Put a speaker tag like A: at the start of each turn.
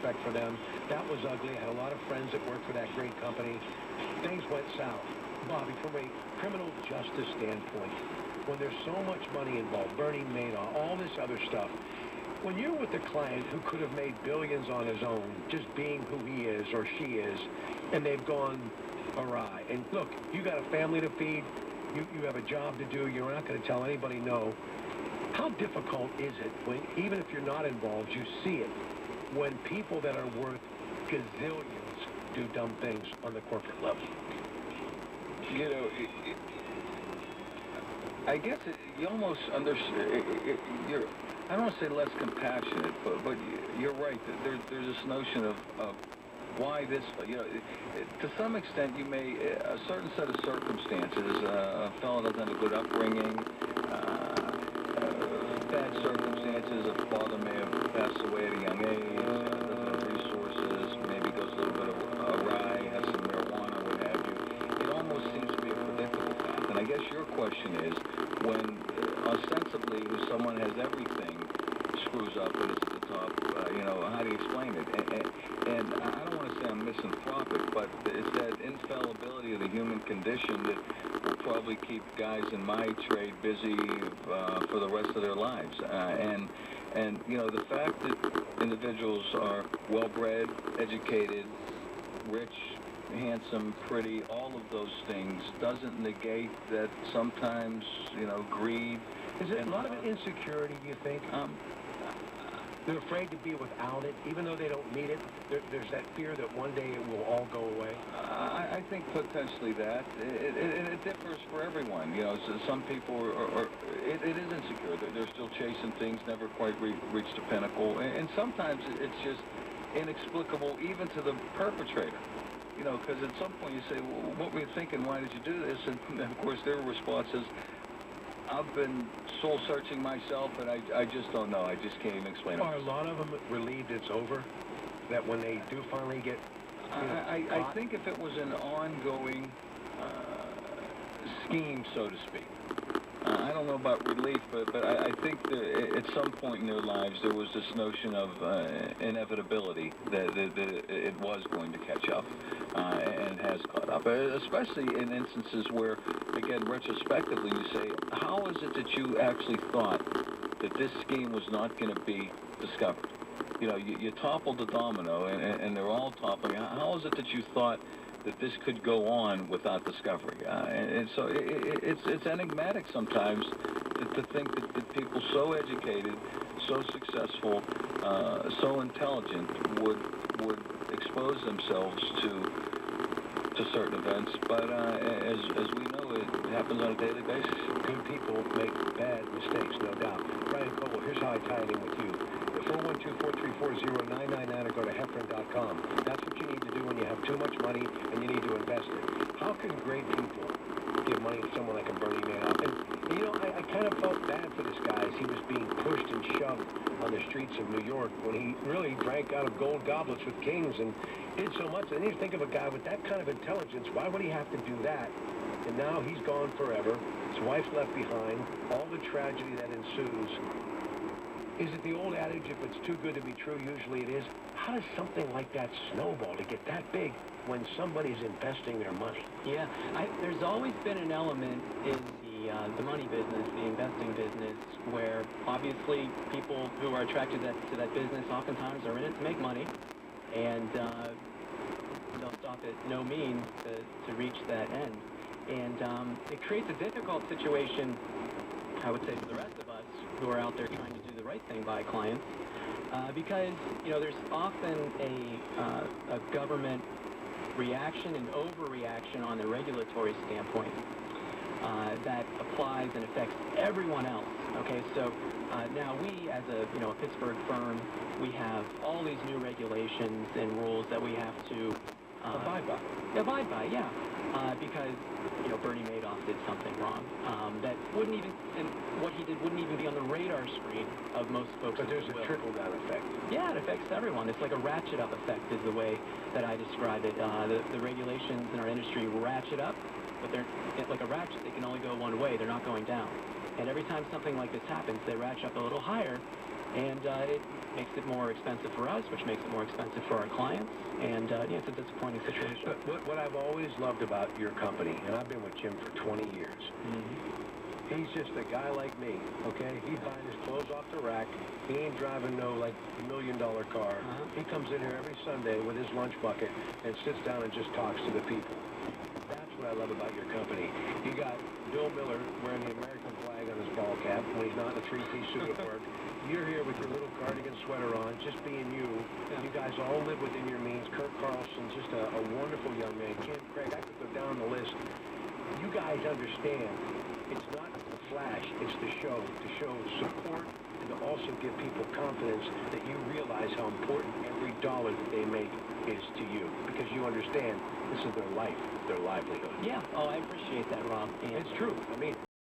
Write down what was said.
A: respect for them. That was ugly. I had a lot of friends that worked for that great company. Things went south. Bobby, from a criminal justice standpoint, when there's so much money involved, Bernie Madoff, all this other stuff, when you're with a client who could have made billions on his own, just being who he is or she is, and they've gone awry. And look, you got a family to feed, you have a job to do, you're not going to tell anybody no. How difficult is it when, even if you're not involved, you see it, when people that are worth gazillions do dumb things on the corporate level?
B: You know, I guess you almost understand, I don't want to say less compassionate, but you're right. There's this notion of why this, you know, to some extent you may, a certain set of circumstances, a fellow doesn't have a good upbringing, bad circumstances, a father may have passed away at a young age, doesn't have resources, maybe goes a little bit awry, has some marijuana, what have you. It almost seems to be a predictable path. And I guess your question is, when ostensibly someone has everything, screws up and is at the top, you know, how do you explain it? And I don't want to say I'm misanthropic, but it's that infallibility of the human condition that will probably keep guys in my trade busy for the rest of their lives. And you know, the fact that individuals are well-bred, educated, rich, handsome, pretty, all of those things doesn't negate that sometimes, you know, greed.
A: Is it a lot of it insecurity, do you think? They're afraid to be without it, even though they don't need it. There's that fear that one day it will all go away.
B: I think potentially that. It differs for everyone. You know, so some people it is insecure. They're still chasing things, never quite reached the pinnacle. And sometimes it's just inexplicable even to the perpetrator. You know, because at some point you say, well, what were you thinking? Why did you do this? And of course their response is, I've been soul-searching myself, and I just don't know. I just can't even explain it.
A: Are a lot of them relieved it's over? That when they do finally get,
B: I think if it was an ongoing scheme, so to speak, I don't know about relief, but I think that at some point in their lives there was this notion of inevitability that it was going to catch up and has caught up, especially in instances where, again, retrospectively, you say, how is it that you actually thought that this scheme was not going to be discovered? You know, you toppled the domino, and they're all toppling. How is it that you thought that this could go on without discovery? And so it's enigmatic sometimes to think that people so educated, so successful, so intelligent would expose themselves to certain events. But as we know, it happens on a daily basis.
A: Good people make bad mistakes, no doubt. Brian Coble, here's how I tie it in with you. 412-434-0999 or go to Heffron.com. That's what you need to do when you have too much money and you need to invest it. How can great people give money to someone like a Bernie Madoff? And you know, I kind of felt bad for this guy as he was being pushed and shoved on the streets of New York when he really drank out of gold goblets with kings and did so much. And you think of a guy with that kind of intelligence, why would he have to do that? And now he's gone forever. His wife's left behind. All the tragedy that ensues. Is it the old adage, if it's too good to be true, usually it is? How does something like that snowball to get that big when somebody's investing their money?
C: Yeah, there's always been an element in the money business, the investing business, where obviously people who are attracted to that business oftentimes are in it to make money, and they'll stop at no means to reach that end. And it creates a difficult situation, I would say, for the rest of us who are out there trying to do the right thing by clients, because, you know, there's often a government reaction and overreaction on the regulatory standpoint that applies and affects everyone else. Okay, so now we, as a Pittsburgh firm, we have all these new regulations and rules that we have to abide by, yeah, because Bernie Madoff did something wrong that wouldn't even, and what he did wouldn't even be on the radar screen of most folks.
A: But there's a trickle-down effect.
C: Yeah, it affects everyone. It's like a ratchet-up effect is the way that I describe it. The regulations in our industry ratchet up, but they're like a ratchet. They can only go one way. They're not going down. And every time something like this happens, they ratchet up a little higher, And it makes it more expensive for us, which makes it more expensive for our clients. And yeah, it's a disappointing situation.
A: But what I've always loved about your company, and I've been with Jim for 20 years, he's just a guy like me, okay? He's buying his clothes off the rack. He ain't driving no, like, $1 million car. He comes in here every Sunday with his lunch bucket and sits down and just talks to the people. That's what I love about your company. You got Bill Miller wearing the American flag on his ball cap when he's not in a three-piece suit at work. You're here with your little cardigan sweater on, just being you. You guys all live within your means. Kirk Carlson, just a wonderful young man. Ken Craig, I could go down the list. You guys understand it's not the flash, it's the show. To show support and to also give people confidence that you realize how important every dollar that they make is to you. Because you understand this is their life, their livelihood.
C: Yeah, oh, I appreciate that, Rob. And
A: It's true. I mean